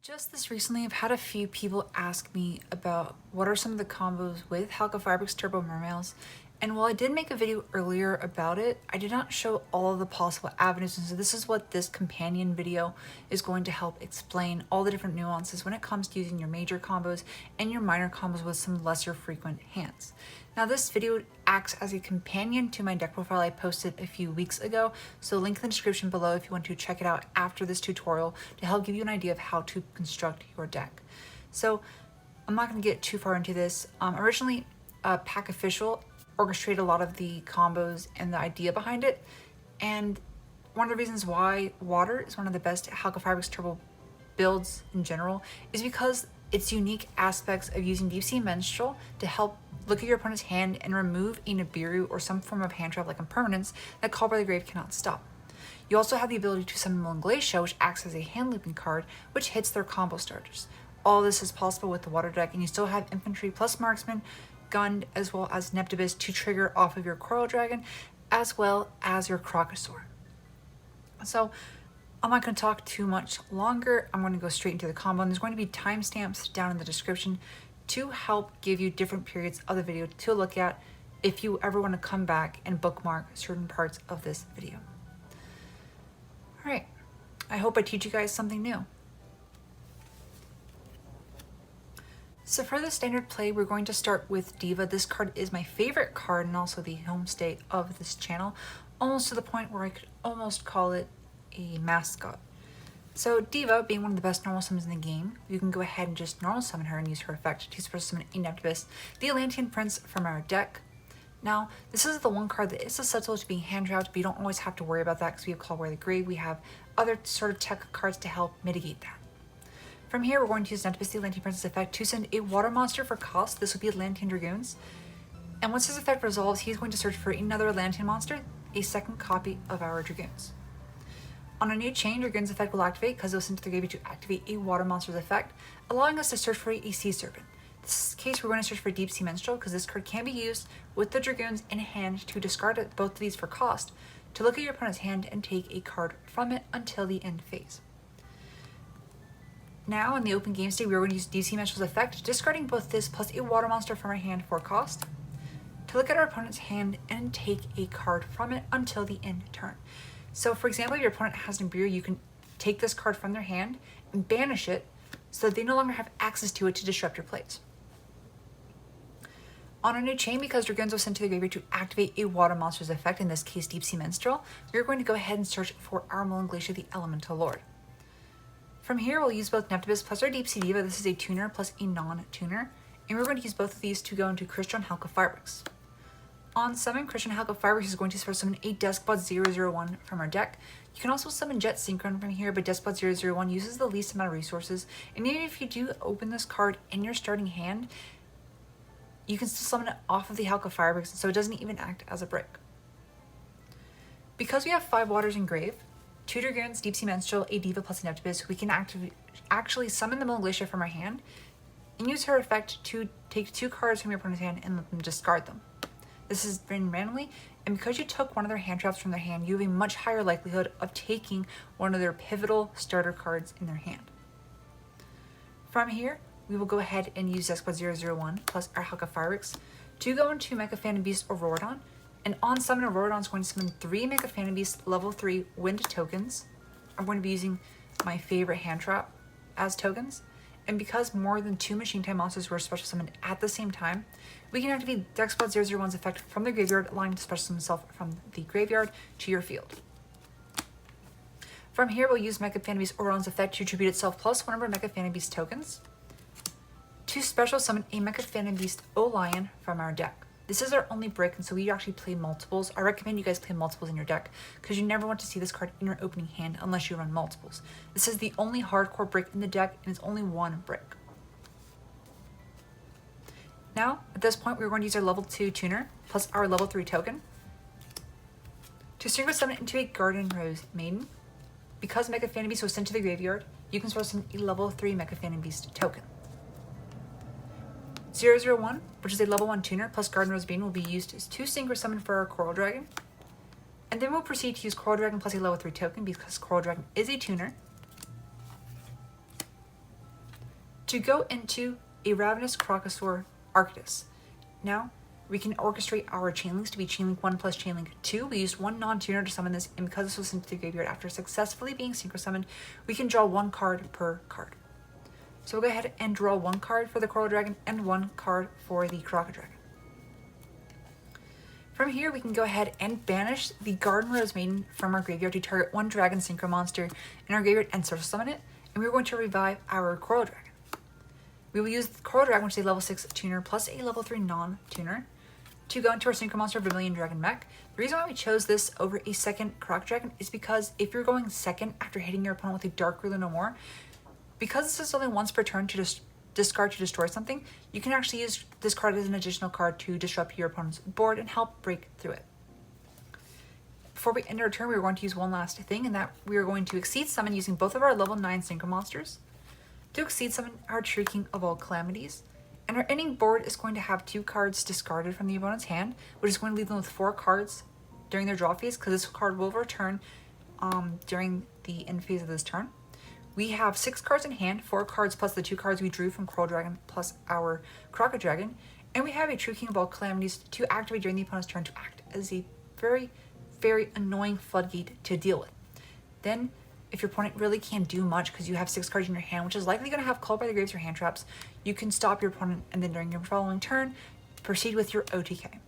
Just this recently, I've had a few people ask me about what are some of the combos with Halq Turbo Mermails, and while I did make a video earlier about it, I did not show all of the possible avenues, and so this is what this companion video is going to help explain all the different nuances when it comes to using your major combos and your minor combos with some lesser frequent hands. Now this video acts as a companion to my deck profile I posted a few weeks ago, so link in the description below if you want to check it out after this tutorial to help give you an idea of how to construct your deck. So I'm not going to get too far into this. Originally, Pack Official orchestrated a lot of the combos and the idea behind it, and one of the reasons why Water is one of the best Halq Turbo builds in general is because its unique aspects of using Dragoons Minstrel to help look at your opponent's hand and remove a Nibiru or some form of hand trap like impermanence that Call by the Grave cannot stop. You also have the ability to summon Glacier, which acts as a hand looping card, which hits their combo starters. All this is possible with the Water deck, and you still have Infantry plus Marksman, Gun, as well as Neptabyss to trigger off of your Coral Dragon, as well as your Crocosaur. So I'm not going to talk too much longer. I'm going to go straight into the combo, and there's going to be timestamps down in the description to help give you different periods of the video to look at if you ever want to come back and bookmark certain parts of this video. All right, I hope I teach you guys something new. So for the standard play, we're going to start with Diva. This card is my favorite card and also the home state of this channel, almost to the point where I could almost call it a mascot. So Diva, being one of the best normal summons in the game, you can go ahead and just normal summon her and use her effect to special summon a Neptabyss, the Atlantean Prince from our deck. Now, this is the one card that is susceptible to being hand trapped, but you don't always have to worry about that because we have Call by the Grave. We have other sort of tech cards to help mitigate that. From here, we're going to use Neptabyss, the Atlantean Prince's effect, to send a water monster for cost. This will be Atlantean Dragoons. And once his effect resolves, he's going to search for another Atlantean monster, a second copy of our Dragoons. On a new chain, Dragoon's effect will activate because it was sent to the graveyard to activate a water monster's effect, allowing us to search for a sea serpent. In this case, we're going to search for Dragoons Minstrel because this card can be used with the Dragoons in hand to discard both of these for cost, to look at your opponent's hand and take a card from it until the end phase. Now, in the open game state, we are going to use Dragoons Minstrel's effect, discarding both this plus a water monster from our hand for cost, to look at our opponent's hand and take a card from it until the end turn. So for example, if your opponent has Nibiru, you can take this card from their hand and banish it so that they no longer have access to it to disrupt your plays. On a new chain, because Dragoons was sent to the graveyard to activate a water monster's effect, in this case Dragoons Minstrel, we're going to go ahead and search for our Glacier, the Elemental Lord. From here, we'll use both Neptabyss plus our Deep Sea Diva. This is a tuner plus a non-tuner, and we're going to use both of these to go into Christian Halq. On summon, Christian Halq is going to special summon a Despot 001 from our deck. You can also summon Jet Synchron from here, but Despot 001 uses the least amount of resources, and even if you do open this card in your starting hand, you can still summon it off of the Halq, so it doesn't even act as a brick. Because we have 5 waters in grave, 2 Dragoons, Deep Sea Minstrel, a Diva plus a Neptabyss, we can actually summon the Glacier from our hand and use her effect to take 2 cards from your opponent's hand and let them discard them. This is written randomly, and because you took one of their hand traps from their hand, you have a much higher likelihood of taking one of their pivotal starter cards in their hand. From here, we will go ahead and use Despot 001 plus our Halq to go into Mecha Phantom Beast Auroradon, and on summon, Auroradon is going to summon 3 Mecha Phantom Beast level 3 wind tokens. I'm going to be using my favorite hand trap as tokens. And because more than 2 machine type monsters were special summoned at the same time, we can activate Despot 001's effect from the graveyard, allowing him to special summon himself from the graveyard to your field. From here, we'll use Mecha Phantom Beast Auroradon's effect to attribute itself plus one of our Mecha Phantom Beast tokens to special summon a Mecha Phantom Beast O-Lion from our deck. This is our only brick, and so we actually play multiples. I recommend you guys play multiples in your deck because you never want to see this card in your opening hand unless you run multiples. This is the only hardcore brick in the deck, and it's only 1 brick. Now, at this point, we're going to use our level 2 tuner plus our level 3 token to synchro summon into a Garden Rose Maiden. Because Mecha Phantom Beast was sent to the graveyard, you can special summon a level 3 Mecha Phantom Beast token. 001, which is a level 1 tuner, plus Garden Rose Bean will be used to synchro summon for our Coral Dragon. And then we'll proceed to use Coral Dragon plus a level 3 token because Coral Dragon is a tuner. to go into a Ravenous Crocosaur Arctis. Now, we can orchestrate our chainlinks to be chainlink 1 plus chainlink 2. We used one non-tuner to summon this, and because this was sent to the graveyard after successfully being synchro summoned, we can draw 1 card per card. So we'll go ahead and draw 1 card for the Coral Dragon and 1 card for the Croco Dragon. From here, we can go ahead and banish the Garden Rose Maiden from our graveyard to target 1 Dragon Synchro monster in our graveyard and social summon it, and we're going to revive our Coral Dragon. We will use the Coral Dragon, which is a level 6 tuner plus a level 3 non-tuner, to go into our Synchro Monster Vermilion Dragon mech. The reason why we chose this over a second Croc Dragon is because if you're going second after hitting your opponent with a Dark Ruler no more, because this is only once per turn to discard to destroy something, you can actually use this card as an additional card to disrupt your opponent's board and help break through it. Before we end our turn, we are going to use one last thing, and that we are going to Exceed Summon using both of our level 9 Synchro Monsters to Exceed Summon our True King of All Calamities. And our ending board is going to have 2 cards discarded from the opponent's hand, which is going to leave them with 4 cards during their draw phase, because this card will return during the end phase of this turn. We have 6 cards in hand, 4 cards plus the 2 cards we drew from Coral Dragon plus our Croco Dragon, and we have a True King of All Calamities to activate during the opponent's turn to act as a very, very annoying floodgate to deal with. Then, if your opponent really can't do much because you have 6 cards in your hand, which is likely going to have Called by the Graves or hand traps, you can stop your opponent and then during your following turn, proceed with your OTK.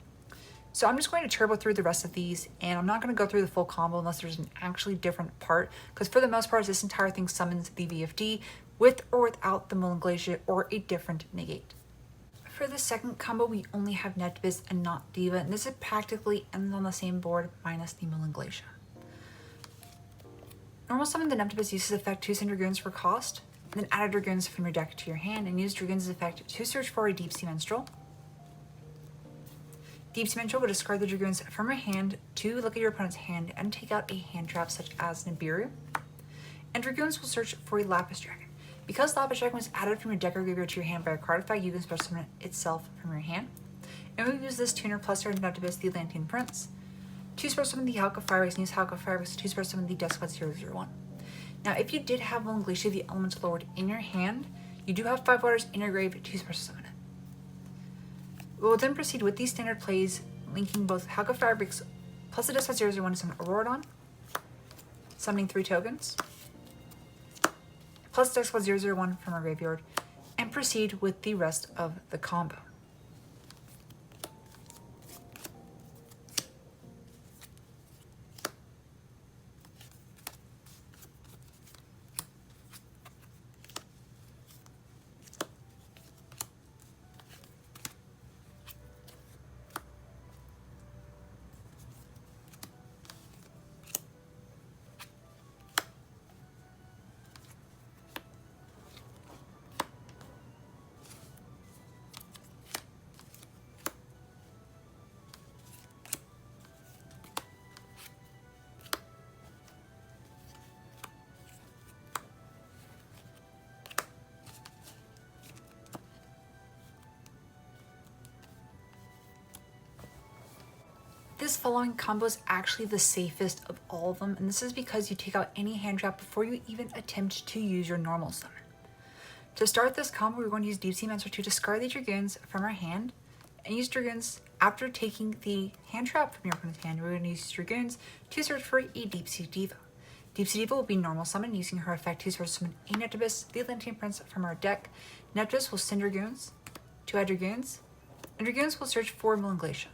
So I'm just going to turbo through the rest of these, and I'm not going to go through the full combo unless there's an actually different part, because for the most part, this entire thing summons the VFD with or without the Melanglacia or a different negate. For the second combo, we only have Neptabyss and not Diva, and this is practically ends on the same board minus the Melanglacia. Normal summon the Neptabyss uses effect 2 send Dragoons for cost, and then add a Dragoons from your deck to your hand, and use Dragoons' effect to search for a Deep Sea Minstrel. Deep Sea Minstrel will discard the Dragoons from your hand to look at your opponent's hand and take out a hand trap such as Nibiru. And Dragoons will search for a Lapis Dragon. Because Lapis Dragon was added from your deck or graveyard to your hand by a card effect, you can special summon it itself from your hand. And we use this tuner plus our Neptabyss, the Atlantean Prince, to special summon the Halq of Fireworks, and use Halq of Fireworks to special summon the Deskbot 001. Now, if you did have Melanglacia, the Elemental Lord, in your hand, you do have 5 waters in your grave to special summon it. We will then proceed with these standard plays, linking both Halq of Fireworks plus the Deskbot 001 to summon Auroradon, summoning 3 tokens, plus Deskbot 001 from our graveyard, and proceed with the rest of the combo. This following combo is actually the safest of all of them, and this is because you take out any hand trap before you even attempt to use your normal summon. To start this combo, we're going to use Deep Sea Minstrel to discard the Dragoons from our hand, and use Dragoons after taking the hand trap from your opponent's hand. We're going to use Dragoons to search for a Deep Sea Diva. Deep Sea Diva will be normal summon using her effect to search summon a Neptabyss, the Atlantean Prince, from our deck. Neptabyss will send Dragoons to add Dragoons, and Dragoons will search for Melanglacia.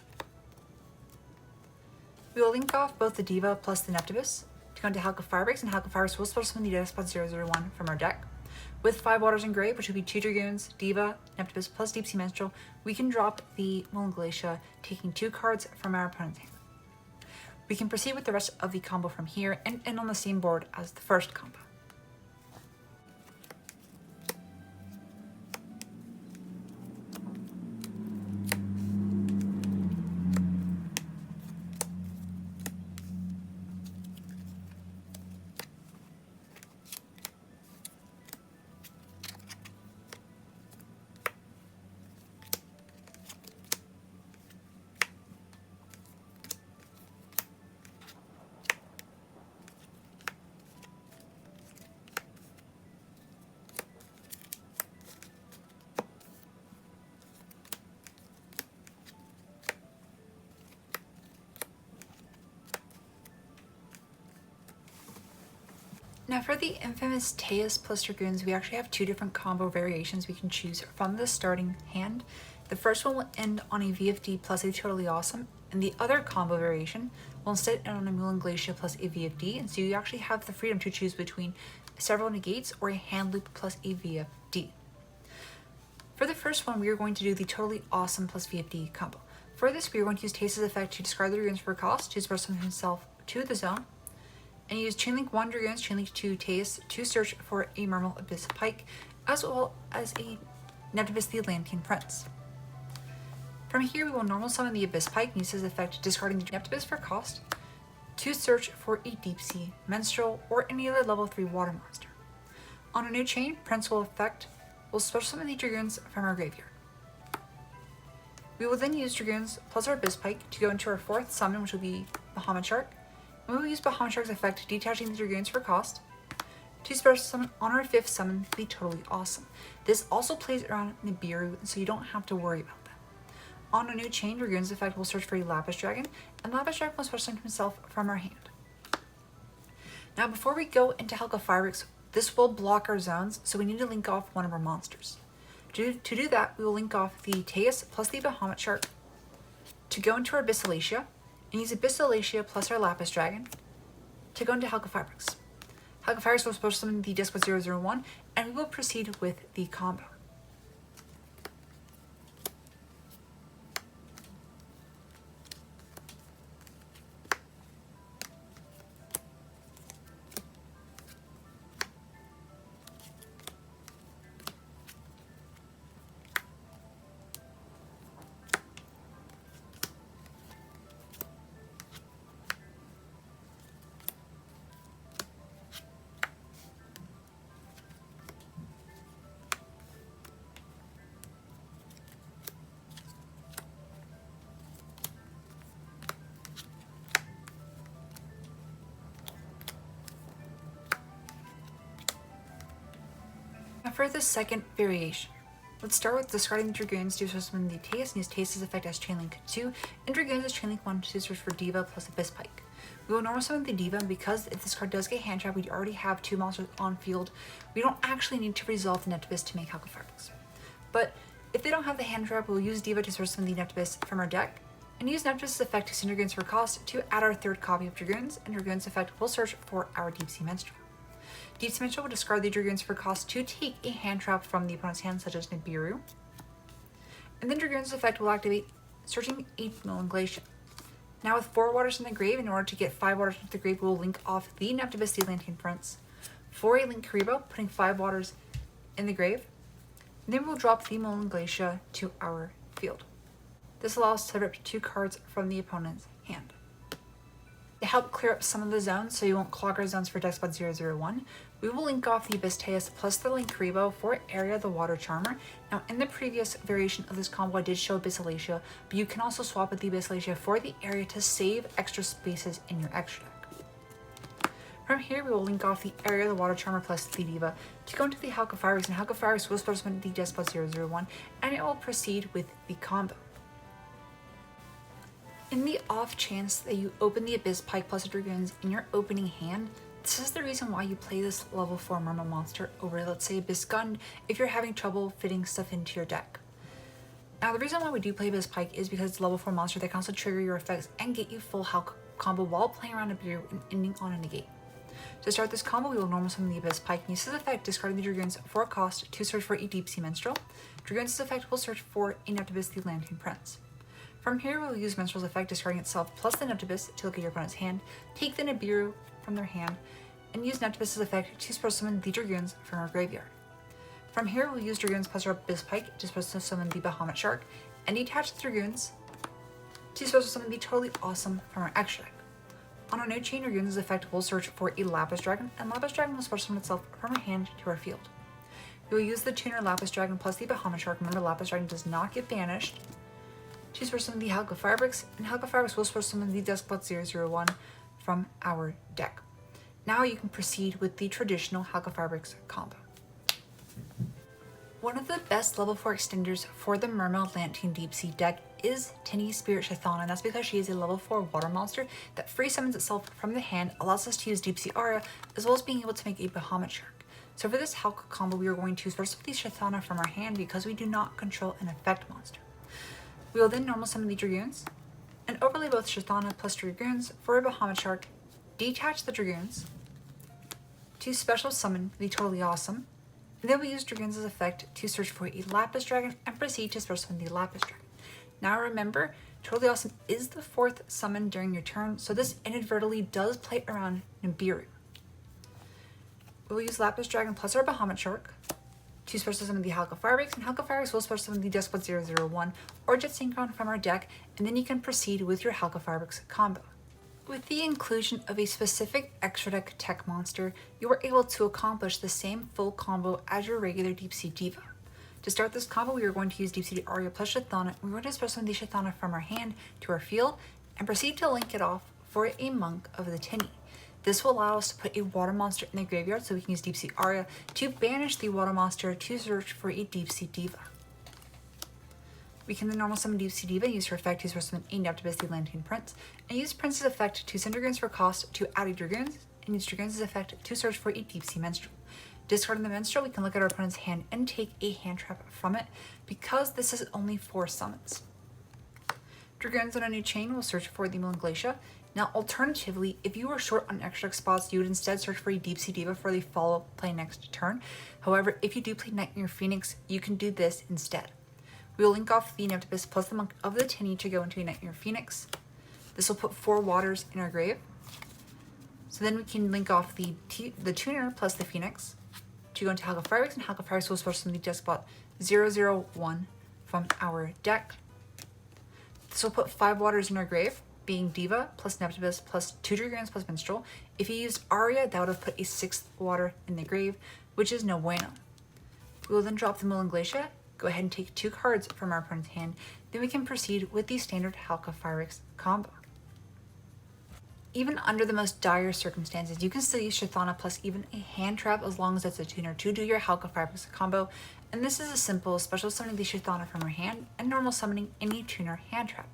We will link off both the Diva plus the Neptabyss to go into Halq of Firebreaks, and Halq of Firebreaks will special summon the Deskbot 001 from our deck. With 5 waters in grave, which will be 2 Dragoons, Diva, Neptabyss plus Deep Sea Minstrel, we can drop the Melanglacia, taking 2 cards from our opponent's hand. We can proceed with the rest of the combo from here and end on the same board as the first combo. Now for the infamous Teus plus Dragoons, we actually have two different combo variations we can choose from the starting hand. The first one will end on a VFD plus a Totally Awesome, and the other combo variation will instead end on a Mule and Glacia plus a VFD, and so you actually have the freedom to choose between several negates or a hand loop plus a VFD. For the first one, we are going to do the Totally Awesome plus VFD combo. For this, we are going to use Teus' effect to discard the Dragoons for a cost, to disperse himself to the zone, and use Chainlink 1 Dragoons, Chainlink 2 Teus to search for a Mermail Abysspike, as well as a Neptabyss the Atlantean Prince. From here, we will normal summon the Abysspike and use his effect discarding the Neptabyss for cost to search for a Deep-Sea Minstrel or any other level 3 water monster. On a new chain, Prince will special summon the Dragoons from our graveyard. We will then use Dragoons plus our Abysspike to go into our fourth summon, which will be Bahamut Shark. And we will use Bahamut Shark's effect, detaching the Dragoons for cost, to special summon on our fifth summon, the Totally Awesome. This also plays around Nibiru, so you don't have to worry about that. On a new chain, Dragoon's effect will search for a Lapis Dragon, and Lapis Dragon will special summon himself from our hand. Now before we go into Halq of Firebricks, this will block our zones, so we need to link off one of our monsters. To do that, we will link off the Teus plus the Bahamut Shark to go into our Abyssteus, and use Abyssteus plus our Lapis Dragon to go into Halq of Firebricks. Halq of Firebricks will special summon the Disc 001, and we will proceed with the combo. Now for the second variation, let's start with discarding the Dragoons to summon the Teus and use Teus' effect as Chainlink 2, and Dragoons as Chainlink 1 to search for Diva plus Abysspike. We will normal summon the Diva, and because if this card does get Handtrap, we already have two monsters on field. We don't actually need to resolve the Neptabyss to make Halq of Firebricks. But if they don't have the Handtrap, we'll use Diva to search summon the Neptabyss from our deck, and use Neptabyss' effect to send Dragoons for cost to add our third copy of Dragoons, and Dragoons' effect will search for our Deep-Sea Minstrel. Deep-Sea Minstrel will discard the Dragoons for cost to take a hand trap from the opponent's hand, such as Nibiru. And then Dragoons' effect will activate, searching a Mule and Glacia. Now with 4 waters in the grave, in order to get 5 waters into the grave, we will link off the Neptabyss the Atlantean Prince for a Link Karibo, putting 5 waters in the grave. And then we will drop the Mule and Glacia to our field. This allows us to rip 2 cards from the opponent's hand. To help clear up some of the zones so you won't clog our zones for Deck Spot 001, we will link off the Abyssteus plus the Link Karibo for Aria the Water Charmer. Now in the previous variation of this combo I did show Abyssteus, but you can also swap with the Abyssteus for the Aria to save extra spaces in your extra deck. From here we will link off the Aria the Water Charmer plus the Diva to go into the Halq of Firebricks, and Halq of Firebricks will special summon the Deck Spot 001, and it will proceed with the combo. In the off chance that you open the Abysspike plus the Dragoons in your opening hand, this is the reason why you play this level 4 Mermail monster over, let's say, Abyssgun if you're having trouble fitting stuff into your deck. Now the reason why we do play Abysspike is because it's a level 4 monster that can also trigger your effects and get you full Halq combo while playing around Nibiru and ending on a negate. To start this combo, we will normal summon the Abysspike and use his effect discarding the Dragoons for a cost to search for a Deep-Sea Minstrel. Dragoons' effect will search for a Neptabyss the Atlantean Prince. From here, we will use Minstrel's effect discarding itself plus the Neptabyss to look at your opponent's hand, take the Nibiru from their hand, and use Neptabyss' effect to special summon the Dragoons from our graveyard. From here, we'll use Dragoons plus our Abysspike to special summon the Bahamut Shark, and detach the Dragoons to special summon the Totally Awesome from our extra deck. On our new chain, Dragoons' effect will search for a Lapis Dragon, and Lapis Dragon will special summon itself from our hand to our field. We will use the tuner Lapis Dragon plus the Bahamut Shark. Remember, Lapis Dragon does not get banished. To special summon the Halq of Firebricks, and Halq of Firebricks will special summon the Deskbot 001 from our deck. Now you can proceed with the traditional Halq of Firebricks combo. One of the best level 4 extenders for the Mermail Atlantean Deep Sea deck is Tinny Spirit Shthana, and that's because she is a level 4 water monster that free summons itself from the hand, allows us to use Deep Sea Aria, as well as being able to make a Bahamut Shark. So for this Halq combo, we are going to special the Shthana from our hand because we do not control an effect monster. We will then normal summon the Dragoons, and overlay both Shthana plus Dragoons for a Bahamut Shark, detach the Dragoons, to special summon the Totally Awesome, and then we use Dragoons' effect to search for a Lapis Dragon and proceed to special summon the Lapis Dragon. Now remember, Totally Awesome is the 4th summon during your turn, so this inadvertently does play around Nibiru. We will use Lapis Dragon plus our Bahamut Shark to special summon the Halq Firebreaks, and Halq Firebreaks will special summon the Despot 001 or Jet Synchron from our deck, and then you can proceed with your Halq Firebreaks combo. With the inclusion of a specific extra deck tech monster, you are able to accomplish the same full combo as your regular Deep Sea Diva. To start this combo, we are going to use Deep Sea Aria plus Shthana. We're going to special summon the Shthana from our hand to our field and proceed to link it off for a Monk of the Tinny. This will allow us to put a water monster in the graveyard so we can use Deep Sea Aria to banish the water monster to search for a Deep Sea Diva. We can then normal summon Deep Sea Diva, use her effect to special summon a Neptabyss the Atlantean Prince, and use Prince's effect to send Dragoons for cost to add a Dragoons, and use Dragoons' effect to search for a Deep Sea Minstrel. Discarding the Minstrel, we can look at our opponent's hand and take a Handtrap from it, because this is only 4 summons. Dragoons on a new chain will search for the Glacia. Now, alternatively, if you were short on extra spots, you would instead search for a Deep Sea Diva for the follow play next turn. However, if you do play Nightmare Phoenix, you can do this instead. We will link off the Neptabyss plus the Monk of the Tinny to go into a Nightmare Phoenix. This will put 4 waters in our grave. So then we can link off the Tuner plus the Phoenix to go into Halq Firebreaks, and Halq Firebreaks will special summon the Despot 001 from our deck. This will put 5 waters in our grave, being Diva plus Neptabyss plus 2 Dragoons plus Minstrel. If you used Aria, that would have put a 6th water in the grave, which is no bueno. We will then drop the Glacia, go ahead and take 2 cards from our opponent's hand, then we can proceed with the standard Halq Firebreaks combo. Even under the most dire circumstances, you can still use Shthana plus even a Handtrap as long as it's a tuner to do your Halq Firebreaks combo, and this is as simple as special summoning the Shthana from our hand and normal summoning any tuner Handtrap.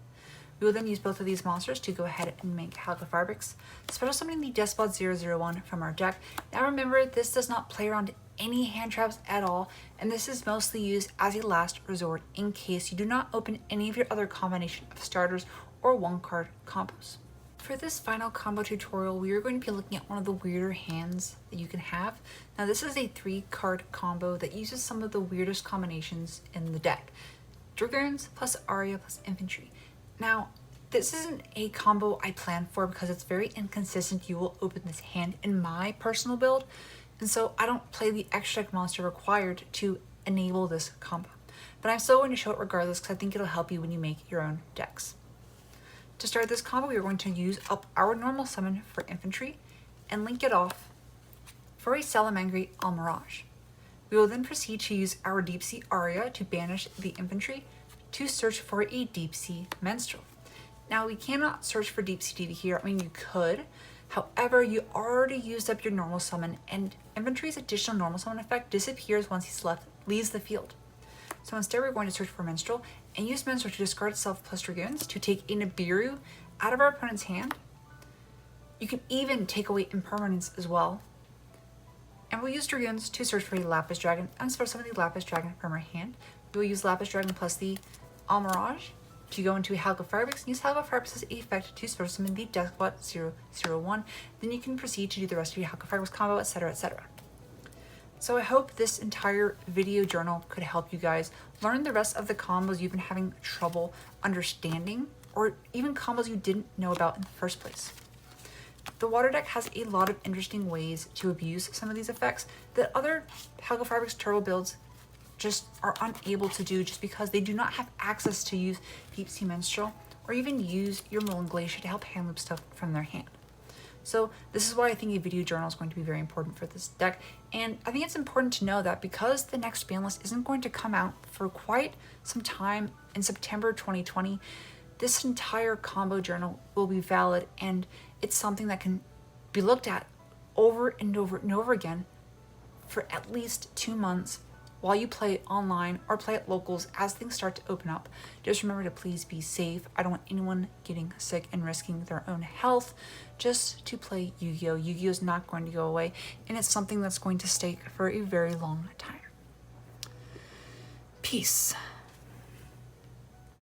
We will then use both of these monsters to go ahead and make Halq Firebreaks, special summoning the Despot 001 from our deck. Now remember, this does not play around any hand traps at all, and this is mostly used as a last resort in case you do not open any of your other combination of starters or 1-card combos. For this final combo tutorial, we are going to be looking at one of the weirder hands that you can have. Now this is a 3-card combo that uses some of the weirdest combinations in the deck. Dragoons plus Aria plus Infantry. Now, this isn't a combo I planned for because it's very inconsistent. You will open this hand in my personal build, and so I don't play the extra deck monster required to enable this combo. But I'm still going to show it regardless because I think it'll help you when you make your own decks. To start this combo, we are going to use up our normal summon for Infantry and link it off for a Salamangreat Almirage. We will then proceed to use our Deep Sea Aria to banish the Infantry to search for a Deep Sea Minstrel. Now, we cannot search for Deep Sea Diva here. I mean, you could. However, you already used up your normal summon, and Infantry's additional normal summon effect disappears once he's leaves the field. So instead, we're going to search for Minstrel and use Minstrel to discard itself plus Dragoons to take a Nibiru out of our opponent's hand. You can even take away impermanence as well. And we'll use Dragoons to search for a Lapis Dragon and special summon the Lapis Dragon from our hand. We will use Lapis Dragon plus the Almirage to go into a Halq Firebreaks and use Halq Firebreaks as a effect to special summon the Despot 001. Then you can proceed to do the rest of your Halq Firebreaks combo, etc., etc. So I hope this entire video journal could help you guys learn the rest of the combos you've been having trouble understanding, or even combos you didn't know about in the first place. The water deck has a lot of interesting ways to abuse some of these effects that other Halq Firebreaks turbo builds just are unable to do just because they do not have access to use Deep Sea Minstrel or even use your Glacia to help hand loop stuff from their hand. So this is why I think a video journal is going to be very important for this deck, and I think it's important to know that because the next ban list isn't going to come out for quite some time in September 2020, this entire combo journal will be valid, and it's something that can be looked at over and over and over again for at least 2 months while you play online or play at locals as things start to open up. Just remember to please be safe. I don't want anyone getting sick and risking their own health just to play Yu-Gi-Oh! Yu-Gi-Oh! Is not going to go away, and it's something that's going to stay for a very long time. Peace.